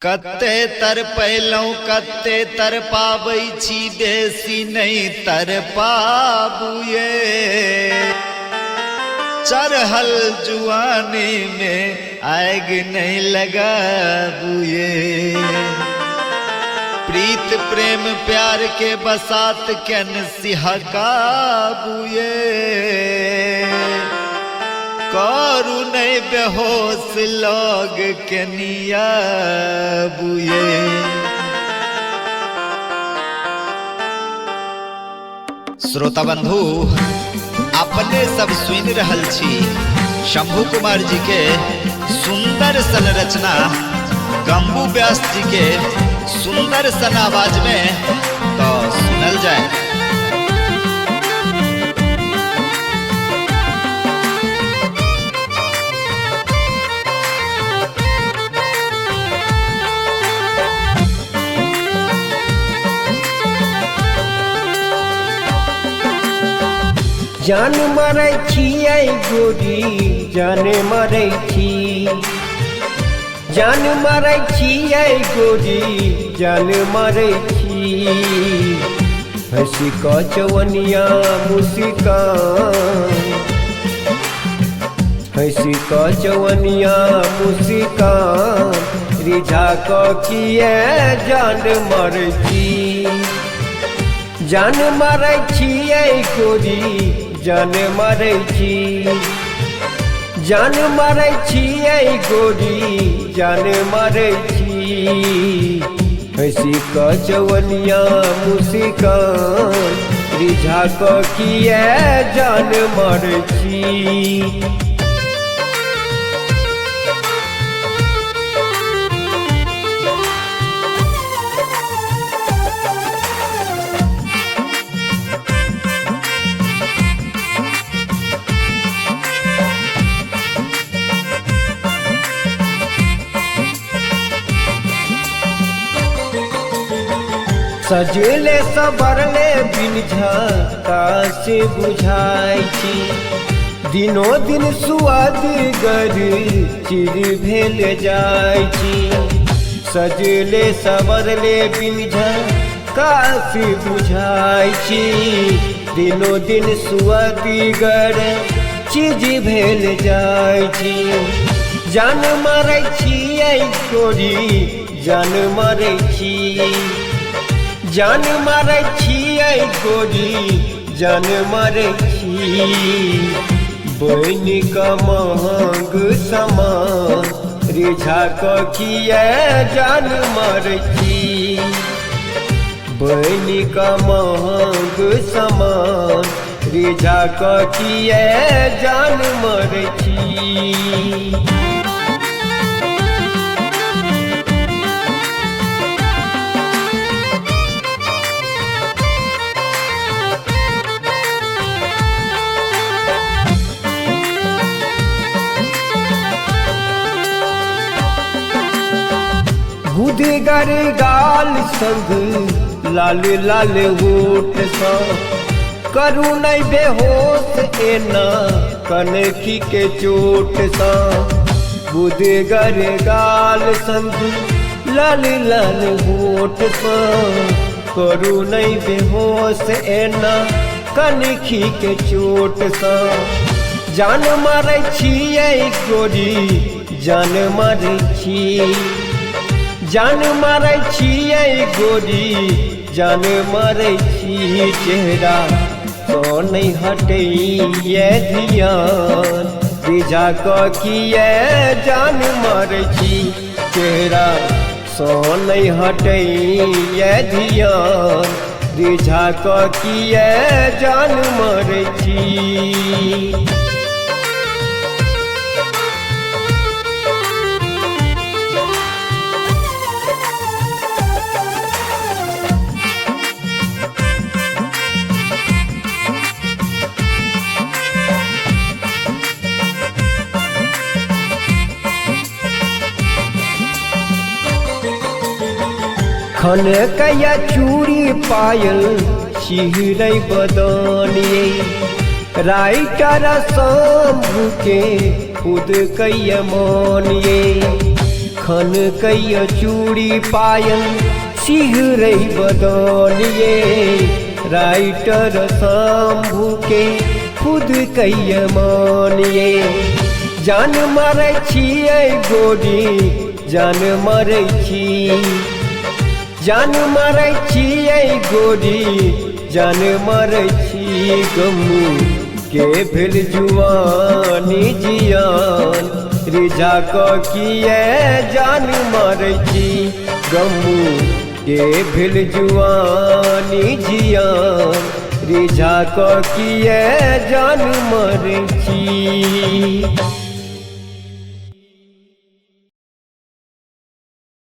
कत्ते तर पहलों कत्ते तर पाबै छी बेसी नहीं तर पाबुए चरहल जुआनी में आग नहीं लगाबुए प्रीत प्रेम प्यार के बसात कन सिहकाबुए करू नहीं बेहोश लोग कनिया बुए। श्रोता बंधु अपने सब सुन रहल छी शंभू कुमार जी के सुंदर संरचना गंबू व्यास जी के सुंदर सन आवाज में तो सुनल जाए। जान मारै छियै गोरी जान मारै छी जान मारै छियै गोरी जान मारै छी हंसी का चवनिया मुस्कान हंसी का चवनिया मुस्कान रिझा क किए जान मारै छी जान मारै छियै गोरी जान मारै छी जान मारै छियै गोरी जान मारै छी हंसी का चवनिया मुस्कान रिझा क किए जान मारै छी। सजले सबरले बिन झका से बुझाई छी दिनो दिन सुअदगर चिर भेल जाई छी सजले सबरले बिन झका से बुझाई छी दिनो दिन सुअदगर चीज भेल जाई छी जान मारै छियै गोरी जान मारै छी जान मारै छियै गोरी जान मारै छी बन का महंग समान रिझा क किए जान मारै छी बन का महंग समान रिझा क किए जान मारै छी। गुदगर गाल संग लाल लाल होठ सा करू नहीं बेहोश एना कनखी के चोट सा गुदगर गाल संग लाल लाल होठ सा करू नहीं बेहोश एना कनखी के चोट सा जान मारै छियै गोरी जान मारै छी जान मारै छियै गोरी जान मारै छी चेहरा तो नहीं हटे ये ध्यान रिझा क किए जान मारै छी चेहरा सो नहीं हटे ये ध्यान रिझा क किए जान मारै छी। खन कया चूड़ी पायल सिहरै बदनिए राइटर शंभू के खुद कैया मानिए खन कैय चूड़ी पायल सिहरै बदन ये राइटर शंभू के खुद कैय मन ये जान मारै छियै गोरी जान मारै छी जान मारै छियै गोरी जान मारै छी गमू के भेल जुआनी जियान रिझा कऽ किए जान मारै छी गमू के भेल जुआनी जियान रिझा कऽ किए जान मारै छी।